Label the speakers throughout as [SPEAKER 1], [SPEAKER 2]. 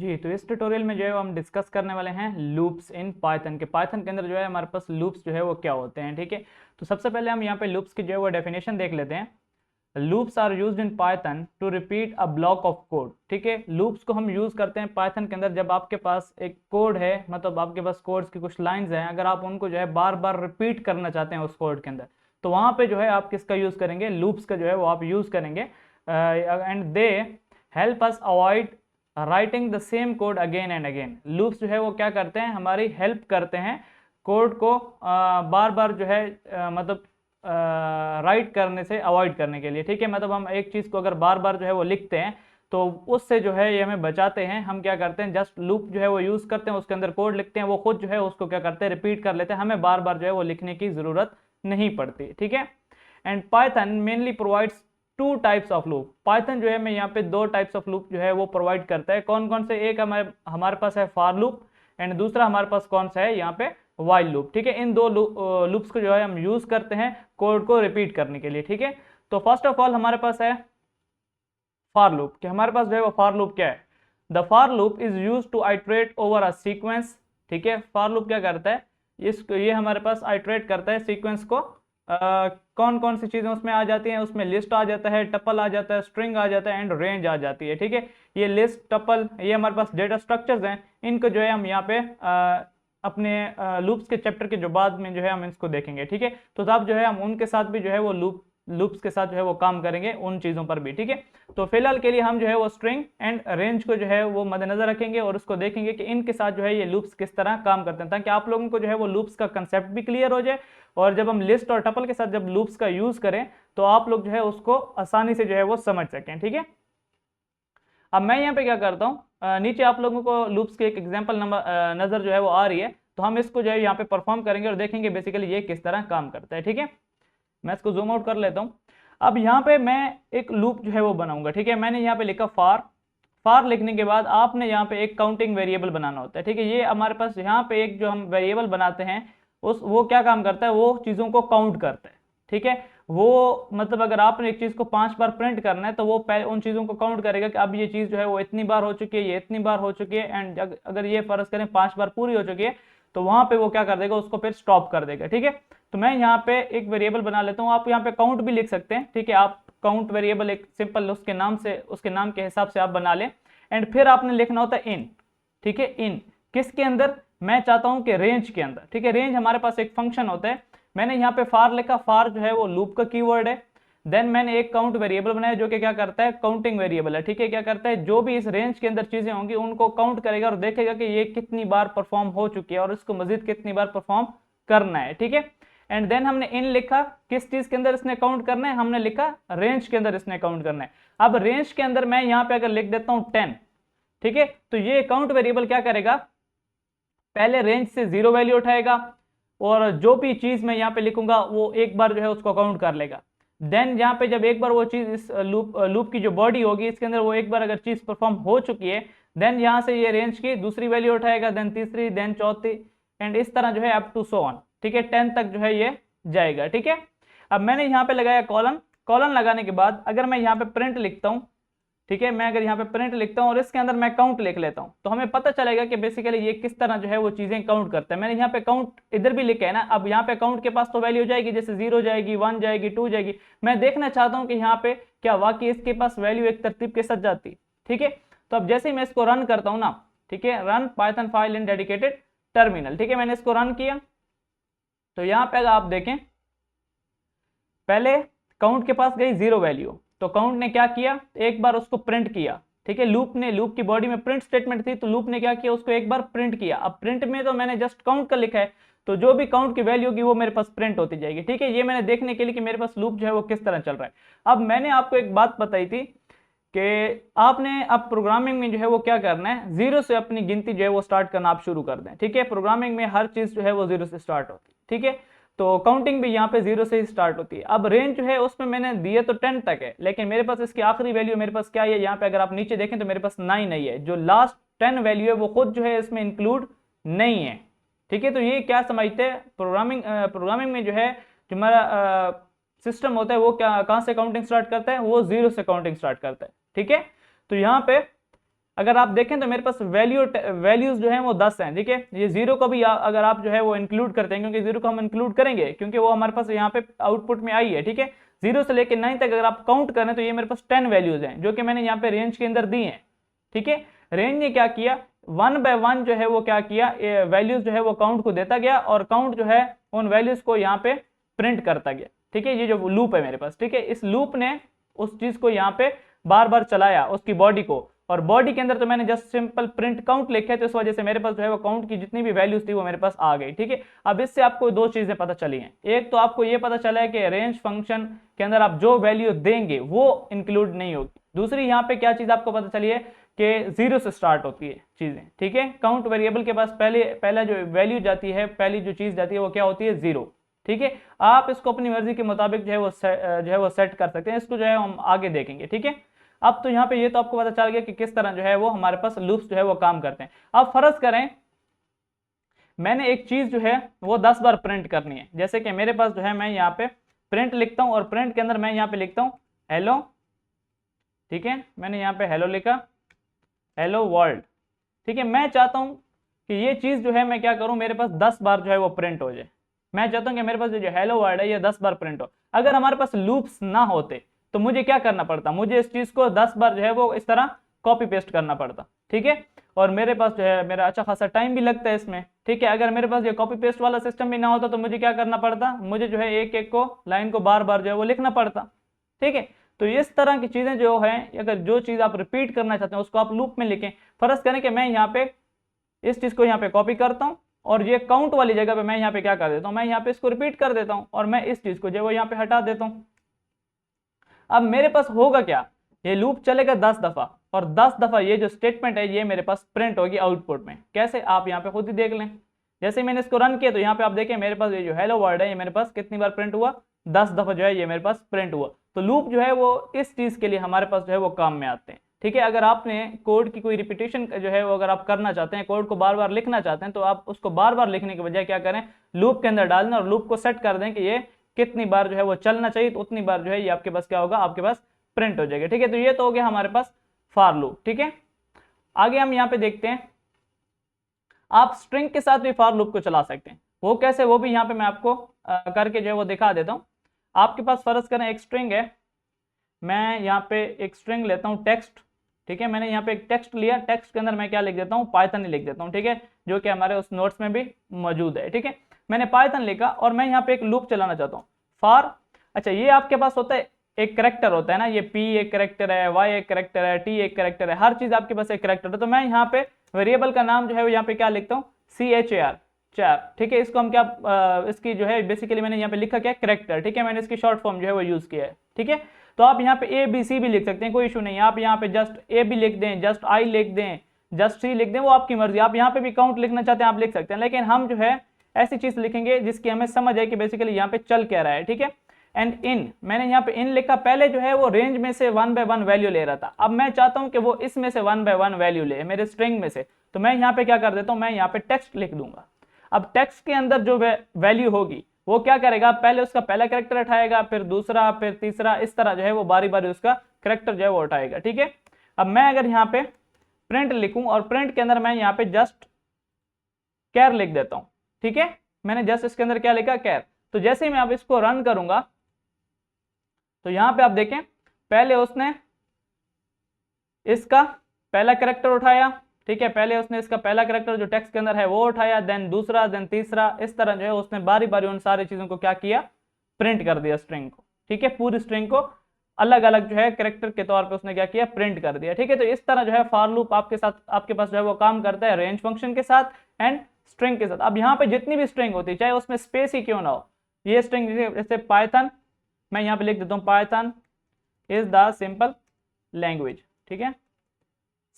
[SPEAKER 1] जी, तो इस ट्यूटोरियल में जो है वो हम डिस्कस करने वाले हैं लूप्स इन पाइथन के। पाइथन के अंदर जो है हमारे पास लूप्स जो है वो क्या होते हैं, ठीक है। तो सबसे पहले हम यहाँ पे लूप्स की जो है वो डेफिनेशन देख लेते हैं। Loops are used in Python to repeat a block of code, ठीक है। लूप्स को हम यूज करते हैं पाइथन के अंदर जब आपके पास एक कोड है, मतलब आपके पास कोड्स की कुछ लाइंस हैं, अगर आप उनको जो है बार बार रिपीट करना चाहते हैं उस कोड के अंदर, तो वहां पे जो है आप किसका यूज करेंगे, लूप्स का जो है वो आप यूज करेंगे। And they help us avoid writing the same code again and again. Loops जो है वो क्या करते हैं, हमारी हेल्प करते हैं कोड को बार बार जो है मतलब राइट करने से अवॉइड करने के लिए, ठीक है। मतलब हम एक चीज़ को अगर बार बार जो है वो लिखते हैं तो उससे जो है ये हमें बचाते हैं। हम क्या करते हैं, जस्ट लूप जो है वो यूज़ करते हैं, उसके अंदर कोड लिखते हैं, वो खुद जो है उसको क्या करते हैं, रिपीट कर लेते हैं, हमें बार बार जो है वो लिखने की ज़रूरत नहीं पड़ती, ठीक है। And Python mainly provides two types of loop. Python जो है मैं यहाँ पे दो टाइप्स ऑफ लूप जो है वो प्रोवाइड करता है। कौन कौन से, एक हमारे पास है फॉर लूप एंड दूसरा हमारे पास कौन सा है यहाँ पे, वाइल लूप, ठीक है। इन दो लूप्स को जो है हम यूज करते हैं कोड को रिपीट करने के लिए, ठीक है। तो फर्स्ट ऑफ ऑल हमारे पास है फॉर लूप, कि हमारे पास जो है वो फॉर लूप क्या है। The for loop is use to iterate over a sequence, ठीक है। फॉर लूप क्या करता है, इसको ये हमारे पास आइट्रेट करता है सीक्वेंस को। कौन कौन सी चीजें उसमें आ जाती हैं, उसमें लिस्ट आ जाता है, टपल आ जाता है, स्ट्रिंग आ जाता है एंड रेंज आ जाती है, ठीक है। ये लिस्ट, टपल, ये हमारे पास डेटा स्ट्रक्चर्स हैं। इनको जो है हम यहाँ पे अपने लूप्स के चैप्टर के जो बाद में जो है हम इसको देखेंगे, ठीक है। तो तब जो है हम उनके साथ भी जो है वो लूप्स के साथ जो है वो काम करेंगे, उन चीजों पर भी, ठीक है। तो फिलहाल के लिए हम जो है वो स्ट्रिंग एंड रेंज को जो है वो मद्देनजर रखेंगे और उसको देखेंगे कि इनके साथ जो है ये लूप्स किस तरह काम करते हैं, ताकि आप लोगों को जो है वो लूप्स का कंसेप्ट भी क्लियर हो जाए। और जब हम लिस्ट और टपल के साथ जब लूप्स का यूज करें तो आप लोग जो है उसको आसानी से जो है वो समझ सकें, ठीक है। अब मैं यहाँ पे क्या करता हूँ, नीचे आप लोगों को लूप्स की एक एग्जांपल नजर जो है वो आ रही है, तो हम इसको जो है यहाँ पे परफॉर्म करेंगे और देखेंगे बेसिकली ये किस तरह काम करता है, ठीक है। मैं इसको जूम आउट कर लेता हूँ। अब यहाँ पे मैं एक लूप जो है वो बनाऊंगा, ठीक है। मैंने यहाँ पे लिखा फार। फार लिखने के बाद आपने यहाँ पे एक काउंटिंग वेरिएबल बनाना होता है, ठीक है। ये हमारे पास यहाँ पे एक जो हम वेरिएबल बनाते हैं उस वो क्या काम करता है, वो चीज़ों को काउंट करता है, ठीक है। वो मतलब अगर आपने एक चीज़ को 5 बार प्रिंट करना है तो वो पहले उन चीज़ों को काउंट करेगा कि अब ये चीज़ जो है वो इतनी बार हो चुकी है, ये इतनी बार हो चुकी है, एंड अगर ये फर्ज करें 5 बार पूरी हो चुकी है तो वहां पे वो क्या कर देगा, उसको फिर स्टॉप कर देगा, ठीक है। तो मैं यहाँ पे एक वेरिएबल बना लेता हूँ। आप यहाँ पे काउंट भी लिख सकते हैं, ठीक है। आप काउंट वेरिएबल एक सिंपल उसके नाम से, उसके नाम के हिसाब से आप बना लें। एंड फिर आपने लिखना होता है इन, ठीक है। इन किसके अंदर, मैं चाहता हूं कि रेंज के अंदर, ठीक है। रेंज हमारे पास एक फंक्शन होता है। मैंने यहाँ पे फार लिखा, फार जो है वो लूप का कीवर्ड है। देन मैंने एक काउंट वेरिएबल बनाया जो कि क्या करता है, काउंटिंग वेरिएबल है, ठीक है। क्या करता है, जो भी इस रेंज के अंदर चीजें होंगी उनको काउंट करेगा और देखेगा कि ये कितनी बार परफॉर्म हो चुकी है और इसको मजीद कितनी बार परफॉर्म करना है, ठीक है। एंड देन हमने इन लिखा, किस चीज के अंदर इसने काउंट करना है, हमने लिखा रेंज के अंदर इसने काउंट करना है। अब रेंज के अंदर मैं यहाँ पे अगर लिख देता हूँ 10, ठीक है, तो ये काउंट वेरिएबल क्या करेगा, पहले रेंज से 0 वैल्यू उठाएगा और जो भी चीज मैं यहाँ पे लिखूंगा वो एक बार जो है उसको काउंट कर लेगा। देन यहाँ पे जब एक बार वो चीज इस लूप की जो बॉडी होगी इसके अंदर वो एक बार अगर चीज परफॉर्म हो चुकी है, देन यहाँ से ये रेंज की दूसरी वैल्यू उठाएगा, देन तीसरी, देन चौथी, एंड इस तरह जो है अप टू सो ऑन, ठीक है, 10 तक जो है ये जाएगा, ठीक है। अब मैंने यहाँ पे लगाया कॉलन। कॉलन लगाने के बाद अगर मैं यहाँ पे प्रिंट लिखता हूँ, ठीक है, मैं अगर यहाँ पे प्रिंट लिखता हूँ और इसके अंदर मैं काउंट लिख लेता हूँ तो हमें पता चलेगा कि बेसिकली ये किस तरह जो है वो चीजें काउंट करता है। मैंने यहाँ पे काउंट इधर भी लिखा है ना, अब यहाँ पे काउंट के पास तो वैल्यू जाएगी, जैसे 0 जाएगी, 1 जाएगी, 2 जाएगी। मैं देखना चाहता हूँ कि यहाँ पे क्या वाकई इसके पास वैल्यू एक तरतीब के साथ जाती, ठीक है। तो अब जैसे ही मैं इसको रन करता हूँ ना, ठीक है, run Python file in dedicated terminal, ठीक है, मैंने इसको रन किया तो यहाँ पे अगर आप देखें, पहले काउंट के पास गई 0 वैल्यू, तो काउंट ने क्या किया, एक बार उसको प्रिंट किया, ठीक है। लूप की बॉडी में प्रिंट स्टेटमेंट थी तो लूप ने क्या किया, उसको एक बार प्रिंट किया। अब प्रिंट में तो मैंने जस्ट काउंट का लिखा है, तो जो भी काउंट की वैल्यू होगी वो मेरे पास प्रिंट होती जाएगी, ठीक है। ये मैंने देखने के लिए कि मेरे पास लूप जो है वो किस तरह चल रहा है। अब मैंने आपको एक बात बताई थी कि आपने अब प्रोग्रामिंग में जो है वो क्या करना है, 0 से अपनी गिनती जो है वो स्टार्ट करना आप शुरू कर दें, ठीक है। प्रोग्रामिंग में हर चीज जो है वो 0 से स्टार्ट होती है, ठीक है। तो काउंटिंग भी यहाँ पे 0 से ही स्टार्ट होती है। अब रेंज जो है उसमें मैंने दिए तो 10 तक है, लेकिन मेरे पास इसकी आखिरी वैल्यू मेरे पास क्या है, यहाँ पे अगर आप नीचे देखें तो मेरे पास 9 नहीं है, जो लास्ट 10 वैल्यू है वो खुद जो है इसमें इंक्लूड नहीं है, ठीक है। तो ये क्या समझते हैं, प्रोग्रामिंग में जो है जो हमारा सिस्टम होता है वो क्या, कहाँ से काउंटिंग स्टार्ट करता है, वो 0 से काउंटिंग स्टार्ट करता है, ठीक है। तो यहाँ पे अगर आप देखें तो मेरे पास वैल्यूज जो है वो 10 हैं, ठीक है। ये 0 को भी अगर आप जो है वो इंक्लूड करते हैं, क्योंकि 0 को हम इंक्लूड करेंगे क्योंकि वो हमारे पास यहाँ पे आउटपुट में आई है, ठीक है। 0 से लेकर 9 तक अगर आप काउंट करें तो ये मेरे पास 10 वैल्यूज हैं जो कि मैंने यहाँ पे रेंज के अंदर दी हैं, ठीक है। रेंज ने क्या किया, 1 बाय 1 जो है वो क्या किया, वैल्यूज जो है वो काउंट को देता गया और काउंट जो है उन वैल्यूज को यहाँ पे प्रिंट करता गया, ठीक है। ये जो लूप है मेरे पास, ठीक है, इस लूप ने उस चीज को यहाँ पे बार बार चलाया, उसकी बॉडी को, और बॉडी के अंदर तो मैंने जस्ट सिंपल प्रिंट काउंट लिखे, तो इस वजह से मेरे पास जो है वो काउंट की जितनी भी वैल्यूज थी वो मेरे पास आ गई, ठीक है। अब इससे आपको दो चीजें पता चली हैं, एक तो आपको ये पता चला है कि रेंज फंक्शन के अंदर आप जो वैल्यू देंगे वो इंक्लूड नहीं होगी। दूसरी यहाँ पे क्या चीज आपको पता चली है कि 0 से स्टार्ट होती है चीजें, ठीक है। काउंट वेरिएबल के पास पहला जो वैल्यू जाती है, पहली जो चीज जाती है वो क्या होती है, 0, ठीक है। आप इसको अपनी मर्जी के मुताबिक जो है वो सेट कर सकते हैं, इसको जो है हम आगे देखेंगे, ठीक है। अब तो यहाँ पे ये तो आपको पता चल गया कि किस तरह जो है वो हमारे पास लूप्स जो है वो काम करते हैं। अब फर्ज करें मैंने एक चीज जो है वो 10 बार प्रिंट करनी है, जैसे कि मेरे पास जो है मैं यहाँ पे प्रिंट लिखता हूँ और प्रिंट के अंदर मैं यहाँ पे लिखता हूँ हेलो, ठीक है। मैंने यहाँ पे हेलो लिखा, हेलो वर्ल्ड, ठीक है। मैं चाहता हूँ कि ये चीज जो है मैं क्या करूँ, मेरे पास 10 बार जो है वो प्रिंट हो जाए। मैं चाहता हूँ कि मेरे पास जो हेलो वर्ल्ड है ये 10 बार प्रिंट हो। अगर हमारे पास लूप्स ना होते तो मुझे क्या करना पड़ता, मुझे इस चीज को 10 बार जो है वो इस तरह कॉपी पेस्ट करना पड़ता, ठीक है। और मेरे पास जो है मेरा अच्छा खासा टाइम भी लगता है इसमें, ठीक है। अगर मेरे पास ये कॉपी पेस्ट वाला सिस्टम भी ना होता तो मुझे क्या करना पड़ता, मुझे जो है एक एक को लाइन को बार बार जो है वो लिखना पड़ता, ठीक है। तो इस तरह की चीजें जो है, अगर जो चीज आप रिपीट करना चाहते हैं उसको आप लूप में लिखें। फर्ज करें कि मैं यहाँ पे इस चीज को यहाँ पे कॉपी करता हूँ और ये काउंट वाली जगह पे मैं यहाँ पे क्या कर देता हूँ, मैं यहाँ पे इसको रिपीट कर देता हूँ और मैं इस चीज को जो है वो यहाँ पे हटा देता हूँ। अब मेरे पास होगा क्या, ये लूप चलेगा 10 दफा और 10 दफा ये जो स्टेटमेंट है ये मेरे पास प्रिंट होगी आउटपुट में। कैसे, आप यहाँ पे खुद ही देख लें। जैसे मैंने इसको रन किया तो यहाँ पे आप देखें मेरे पास ये जो हेलो वर्ड है ये मेरे पास कितनी बार प्रिंट हुआ, 10 दफा जो है ये मेरे पास प्रिंट हुआ। तो लूप जो है वो इस चीज के लिए हमारे पास जो है वो काम में आते हैं, ठीक है। अगर आपने कोड की कोई रिपीटेशन जो है वो अगर आप करना चाहते हैं, कोड को बार बार लिखना चाहते हैं, तो आप उसको बार बार लिखने के बजाय क्या करें, लूप के अंदर डाल दें और लूप को सेट कर दें कि ये कितनी बार जो है वो चलना चाहिए, तो उतनी बार जो है ये आपके पास क्या होगा, आपके पास प्रिंट हो जाएगा, ठीक है। तो ये तो हो गया हमारे पास फॉर लूप, ठीक है। आगे हम यहाँ पे देखते हैं आप स्ट्रिंग के साथ भी फॉर लूप को चला सकते हैं। वो कैसे, वो भी यहाँ पे मैं आपको करके जो है वो दिखा देता हूँ। आपके पास फर्ज करें एक स्ट्रिंग है, मैं यहाँ पे एक स्ट्रिंग लेता हूँ टेक्स्ट, ठीक है। मैंने यहाँ पे एक टेक्स्ट लिया, टेक्स्ट के अंदर मैं क्या लिख देता हूँ, पाइथन ही लिख देता हूँ, ठीक है, जो कि हमारे उस नोट्स में भी मौजूद है, ठीक है। मैंने पाइथन लिखा और मैं यहाँ पे एक लूप चलाना चाहता हूँ फॉर। अच्छा, ये आपके पास होता है एक करेक्टर होता है ना, ये पी एक करेक्टर है, वाई एक करेक्टर है, टी एक करेक्टर है, हर चीज आपके पास एक करेक्टर है। तो मैं यहाँ पे वेरिएबल का नाम जो है यहाँ पे क्या लिखता हूँ, CHAR, चार, ठीक है। इसको हम क्या इसकी जो है बेसिकली मैंने यहाँ पे लिखा क्या, करेक्टर, ठीक है। मैंने इसकी शॉर्ट फॉर्म जो है वो यूज किया है, ठीक है। तो आप यहाँ पे ABC भी लिख सकते हैं, कोई इशू नहीं है। आप यहाँ पे जस्ट A भी लिख दें, जस्ट I लिख दें, जस्ट C लिख दें, वो आपकी मर्जी। आप यहाँ पे भी काउंट लिखना चाहते हैं आप लिख सकते हैं, लेकिन हम जो है ऐसी चीज लिखेंगे जिसकी हमें समझ आए कि बेसिकली यहाँ पे चल क्या रहा है, ठीक है। एंड इन, मैंने यहाँ पे इन लिखा, पहले जो है वो रेंज में से 1 बाय 1 वैल्यू ले रहा था, अब मैं चाहता हूँ कि वो इसमें से 1 बाय 1 वैल्यू ले मेरे स्ट्रिंग में से। तो मैं यहाँ पे क्या कर देता हूँ, मैं यहाँ पे टेक्स्ट लिख दूंगा। अब टेक्स्ट के अंदर जो वैल्यू होगी वो क्या करेगा, पहले उसका पहला करेक्टर उठाएगा, फिर दूसरा, फिर तीसरा, इस तरह जो है वो बारी बारी उसका करेक्टर जो है वो उठाएगा, ठीक है। अब मैं अगर यहाँ पे प्रिंट लिखूं और प्रिंट के अंदर मैं यहाँ पे जस्ट कैर लिख देता हूं, ठीक है। मैंने जस्ट इसके अंदर क्या लिखा, कैर। तो जैसे ही मैं अब इसको रन करूंगा तो यहाँ पे आप देखें पहले उसने इसका पहला करेक्टर उठाया, ठीक है। पहले उसने इसका पहला करेक्टर जो टेक्स्ट के अंदर है वो उठाया, देन दूसरा, देन तीसरा, इस तरह जो है उसने बारी बारी उन सारी चीजों को क्या किया, प्रिंट कर दिया स्ट्रिंग को, ठीक है। पूरी स्ट्रिंग को अलग अलग जो है करेक्टर के तौर पे उसने क्या किया, प्रिंट कर दिया, ठीक है। तो इस तरह जो है फॉर लूप आपके साथ, आपके पास जो है वो काम करता है रेंज फंक्शन के साथ एंड स्ट्रिंग के साथ। अब यहाँ पे जितनी भी स्ट्रिंग होती है, चाहे उसमें स्पेस ही क्यों ना हो, ये स्ट्रिंग जैसे पाइथन, मैं यहाँ पे लिख देता हूँ Python is the simple language, ठीक है,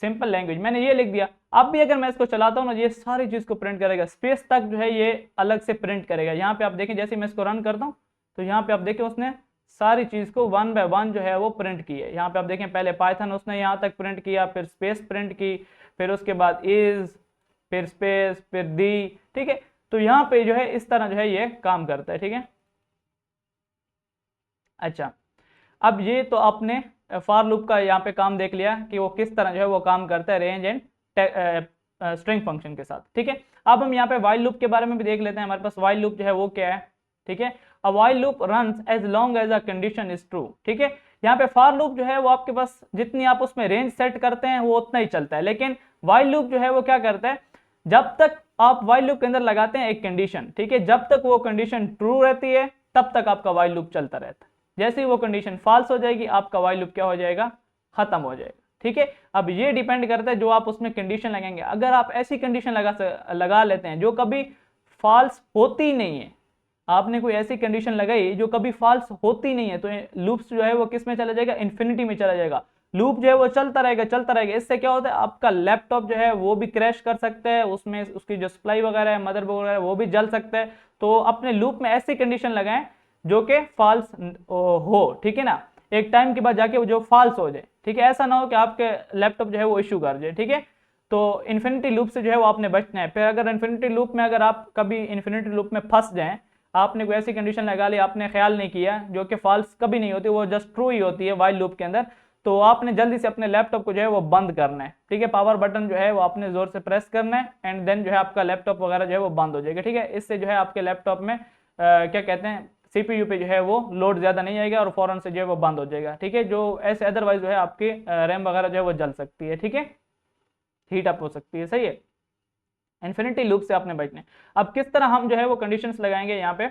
[SPEAKER 1] सिंपल लैंग्वेज, मैंने ये लिख दिया। अब भी अगर मैं इसको चलाता हूँ ना, ये सारी चीज को प्रिंट करेगा, स्पेस तक जो है ये अलग से प्रिंट करेगा। यहाँ पे आप देखें, जैसे मैं इसको रन करता हूँ तो यहाँ पे आप देखें उसने सारी चीज को 1 बाय 1 जो है वो प्रिंट की है। यहाँ पे आप देखें पहले पाइथन उसने यहाँ तक प्रिंट किया, फिर स्पेस प्रिंट की, फिर उसके बाद इज, फिर स्पेस, फिर दी, ठीक है। तो यहाँ पे जो है इस तरह जो है ये काम करता है, ठीक है। अच्छा, अब ये तो आपने फॉर लूप का यहाँ पे काम देख लिया कि वो किस तरह जो है वो काम करता है रेंज एंड स्ट्रिंग फंक्शन के साथ, ठीक है। अब हम यहाँ पे व्हाइल लूप के बारे में भी देख लेते हैं। हमारे पास व्हाइल लूप जो है वो क्या है, ठीक है। A while loop runs as long as a condition is true, ठीक है। यहाँ पे फॉर लूप जो है वो आपके पास जितनी आप उसमें रेंज सेट करते हैं वो उतना ही चलता है, लेकिन व्हाइल लूप जो है वो क्या करता है, जब तक आप व्हाइल लूप के अंदर लगाते हैं एक कंडीशन, ठीक है, जब तक वो कंडीशन ट्रू रहती है तब तक आपका व्हाइल लूप चलता रहता है। जैसे ही वो कंडीशन फॉल्स हो जाएगी आपका व्हाइल लूप क्या हो जाएगा, खत्म हो जाएगा, ठीक है। अब ये डिपेंड करता है जो आप उसमें कंडीशन लगाएंगे। अगर आप ऐसी कंडीशन लगा लेते हैं जो कभी फॉल्स होती नहीं है, आपने कोई ऐसी कंडीशन लगाई जो कभी फॉल्स होती नहीं है, तो लूप्स जो है वो किस में चला जाएगा, इन्फिनिटी में चला जाएगा। लूप जो है वो चलता रहेगा चलता रहेगा। इससे क्या होता है, आपका लैपटॉप जो है वो भी क्रैश कर सकता है, उसमें उसकी जो सप्लाई वगैरह है, मदरबोर्ड वगैरह वो भी जल सकता है। तो अपने लूप में ऐसी कंडीशन लगाएं जो कि फॉल्स हो, ठीक है ना, एक टाइम के बाद जाके वो जो फॉल्स हो जाए, ठीक है। ऐसा ना हो कि आपके लैपटॉप जो है वो इश्यू कर जाए, ठीक है। तो इन्फिनिटी लूप से जो है वो आपने बचना है। फिर अगर इन्फिनिटी लूप में अगर आप कभी इन्फिनिटी लूप में फंस जाएं, आपने कोई ऐसी कंडीशन लगा ली, आपने ख्याल नहीं किया, जो कि फॉल्स कभी नहीं होती, वो जस्ट ट्रू ही होती है व्हाइल लूप के अंदर, तो आपने जल्दी से अपने लैपटॉप को जो है वो बंद करना है, ठीक है। पावर बटन जो है वो आपने जोर से प्रेस करना है एंड देन जो है आपका लैपटॉप वगैरह जो है वो बंद हो जाएगा, ठीक है। इससे जो है आपके लैपटॉप में क्या कहते हैं, सीपीयू पे जो है वो लोड ज्यादा नहीं आएगा और फौरन से जो है वो बंद हो जाएगा, ठीक है। जो ऐसे अदरवाइज जो है आपकी रैम वगैरह जो है वो जल सकती है, ठीक है, हीट अप हो सकती है, सही है। इन्फिनिटी लूप से आपने बचना है। अब किस तरह हम जो है वो कंडीशंस लगाएंगे यहाँ पे,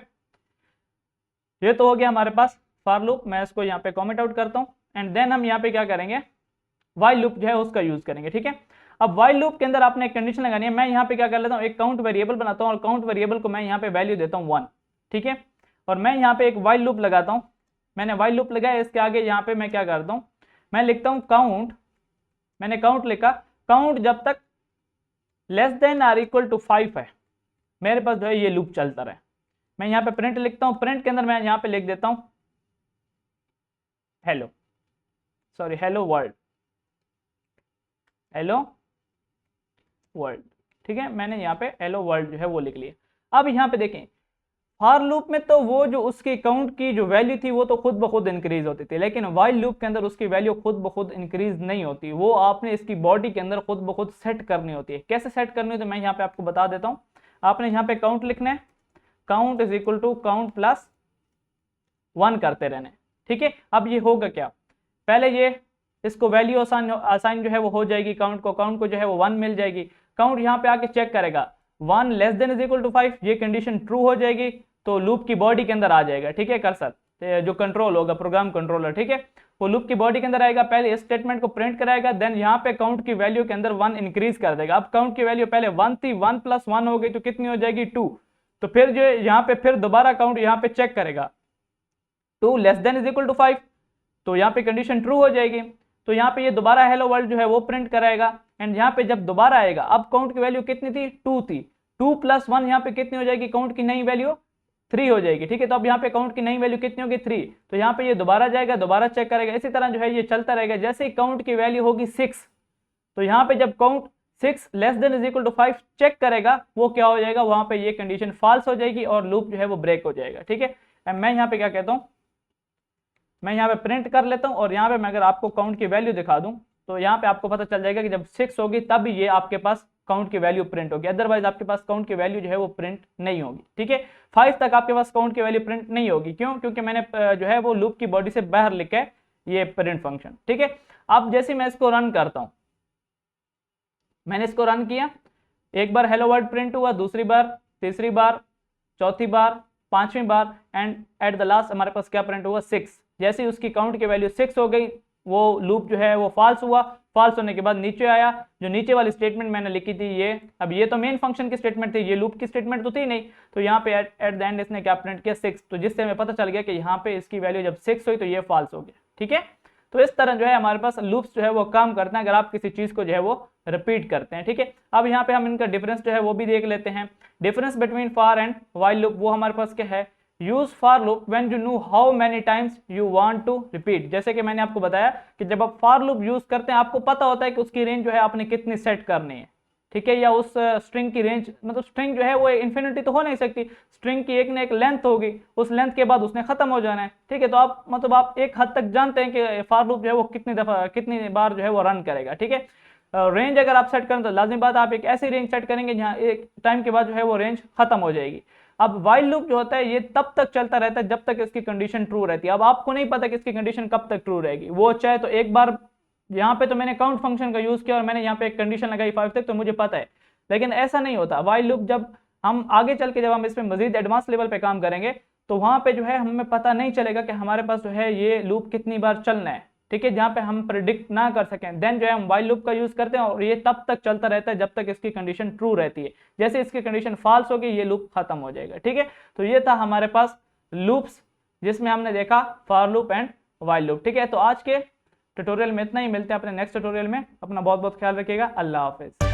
[SPEAKER 1] ये तो हो गया हमारे पास फॉर लूप। मैं इसको यहाँ पे कमेंट आउट करता हूँ एंड देन हम यहाँ पे क्या करेंगे, व्हाइल लूप जो है उसका यूज करेंगे, ठीक है। अब व्हाइल लूप के अंदर आपने एक कंडीशन लगानी है। मैं यहाँ पे क्या कर लेता हूँ, एक काउंट वेरिएबल बनाता हूँ और काउंट वेरिएबल को मैं यहाँ पे वैल्यू देता हूँ 1, ठीक है। और मैं यहाँ पे एक व्हाइल लूप लगाता हूँ। मैंने व्हाइल लूप लगाया, इसके आगे यहाँ पे मैं क्या करता हूँ, मैं लिखता हूँ काउंट। मैंने काउंट लिखा, काउंट जब तक less than or equal to 5 है मेरे पास जो है ये लूप चलता रहे। मैं यहाँ पे प्रिंट लिखता हूँ, प्रिंट के अंदर मैं यहाँ पे लिख देता हूँ hello, sorry hello world, hello world, ठीक है। मैंने यहाँ पे हेलो वर्ल्ड जो है वो लिख लिया। अब यहाँ पे देखें, फॉर लूप में तो वो जो उसके काउंट की जो वैल्यू थी वो तो खुद ब खुद इंक्रीज होती थी, लेकिन व्हाइल लूप के अंदर उसकी वैल्यू खुद ब खुद इंक्रीज नहीं होती, वो आपने इसकी बॉडी के अंदर खुद ब खुद सेट करनी होती है। कैसे सेट करनी होती है मैं यहाँ पे आपको बता देता हूँ। आपने यहाँ पे काउंट लिखना है, count is equal to count plus 1 करते रहने, ठीक है। अब ये होगा क्या, पहले ये इसको वैल्यू असाइन जो है वो हो जाएगी, काउंट को जो है वो 1 मिल जाएगी। काउंट यहाँ पे आके चेक करेगा 1 less than is equal to 5, ये कंडीशन ट्रू हो जाएगी तो लूप की बॉडी के अंदर आ जाएगा, ठीक है। कर्सर जो कंट्रोल होगा, प्रोग्राम कंट्रोलर, ठीक है, वो लूप की बॉडी के अंदर आएगा। पहले इस स्टेटमेंट को प्रिंट कराएगा, देन यहाँ पे काउंट की वैल्यू के अंदर 1 इंक्रीज कर देगा। अब काउंट की वैल्यू पहले 1 थी, 1 प्लस 1 हो गई तो कितनी हो जाएगी 2। तो फिर जो यहाँ पे फिर दोबारा काउंट यहाँ पे चेक करेगा 2 less than is equal to 5, तो यहाँ पे कंडीशन ट्रू हो जाएगी। तो यहाँ पे ये दोबारा हेलो वर्ल्ड जो है वो प्रिंट कराएगा एंड यहाँ पे जब दोबारा आएगा, अब काउंट की वैल्यू कितनी थी 2 थी, 2 प्लस 1 यहाँ पे कितनी हो जाएगी, काउंट की नई वैल्यू 3 हो जाएगी, ठीक है। तो अब यहाँ पे काउंट की नई वैल्यू कितनी होगी 3, तो यहाँ पे ये दोबारा जाएगा, दोबारा चेक करेगा। इसी तरह जो है ये चलता रहेगा। जैसे ही काउंट की वैल्यू होगी 6, तो यहाँ पे जब count 6 less than is equal to 5 check करेगा, वो क्या हो जाएगा, वहां पे ये कंडीशन फॉल्स हो जाएगी और लूप जो है वो ब्रेक हो जाएगा, ठीक है। मैं यहाँ पे क्या कहता हूँ, मैं यहाँ पे प्रिंट कर लेता हूँ और यहाँ पे मैं अगर आपको काउंट की वैल्यू दिखा दूं तो यहाँ पे आपको पता चल जाएगा कि जब 6 होगी तब ये आपके पास काउंट की वैल्यू प्रिंट होगी, अदरवाइज आपके पास काउंट की वैल्यू जो है वो प्रिंट नहीं होगी, ठीक है। 5 तक आपके पास काउंट की वैल्यू प्रिंट नहीं होगी, क्यों, क्योंकि मैंने जो है वो लूप की बॉडी से बाहर लिखा है ये प्रिंट फंक्शन, ठीक है। अब जैसे मैं इसको रन करता हूँ, मैंने इसको रन किया, एक बार हेलो वर्ल्ड प्रिंट हुआ, दूसरी बार, तीसरी बार, चौथी बार, पांचवी बार एंड एट द लास्ट हमारे पास क्या प्रिंट हुआ 6। जैसे ही उसकी काउंट की वैल्यू 6 हो गई, वो लूप जो है वो फॉल्स हुआ। फॉल्स होने के बाद नीचे आया, जो नीचे वाली स्टेटमेंट मैंने लिखी थी ये, अब ये तो मेन फंक्शन की स्टेटमेंट थी, ये लूप की स्टेटमेंट तो थी नहीं, तो यहाँ पे एट द एंड इसने क्या प्रिंट किया 6, तो जिससे हमें पता चल गया कि यहाँ पे इसकी वैल्यू जब 6 हुई तो ये फॉल्स हो गया, ठीक है। तो इस तरह जो है हमारे पास लूप्स जो है वो काम करते हैं अगर आप किसी चीज को जो है वो रिपीट करते हैं, ठीक है। अब यहाँ पे हम इनका डिफरेंस जो है वो भी देख लेते हैं। Difference between for and while loop वो हमारे पास क्या है, use for loop when you know how many times you want to repeat. जैसे कि मैंने आपको बताया कि जब आप फॉर लूप यूज करते हैं आपको पता होता है कि उसकी रेंज जो है आपने कितनी सेट करनी है, ठीक है, या उस स्ट्रिंग की रेंज, मतलब स्ट्रिंग जो है वो इन्फिनिटी तो हो नहीं सकती, स्ट्रिंग की एक ना एक लेंथ होगी, उस लेंथ के बाद उसने खत्म हो जाना है। ठीक है, तो आप मतलब आप एक हद तक जानते हैं कि फॉर लूप जो है वो कितनी बार जो है वो रन करेगा। ठीक है, रेंज अगर आप सेट करें तो लाजमी बात आप एक ऐसी रेंज सेट करेंगे जहां एक टाइम के बाद जो है वो रेंज खत्म हो जाएगी। अब वाइल लूप जो होता है ये तब तक चलता रहता है जब तक इसकी कंडीशन ट्रू रहती है। अब आपको नहीं पता कि इसकी कंडीशन कब तक ट्रू रहेगी, वो चाहे तो एक बार, यहाँ पे तो मैंने काउंट फंक्शन का यूज किया और मैंने यहाँ पे एक कंडीशन लगाई 5 तक, तो मुझे पता है, लेकिन ऐसा नहीं होता। वाइल लूप जब हम आगे चल के जब हम इसमें मजीद एडवांस लेवल पे काम करेंगे तो वहां पे जो है हमें पता नहीं चलेगा कि हमारे पास जो है ये लूप कितनी बार चलना है। ठीक है, जहां पे हम प्रिडिक्ट ना कर सकें, देन जो है हम वाइल लूप का यूज करते हैं और ये तब तक चलता रहता है जब तक इसकी कंडीशन ट्रू रहती है। जैसे इसकी कंडीशन फॉल्स होगी ये लूप खत्म हो जाएगा। ठीक है, तो ये था हमारे पास लूप्स जिसमें हमने देखा for loop and while loop. ठीक है, तो आज के ट्यूटोरियल में इतना ही, मिलते हैं अपने नेक्स्ट ट्यूटोरियल में। अपना बहुत बहुत ख्याल रखिएगा, अल्लाह हाफिज।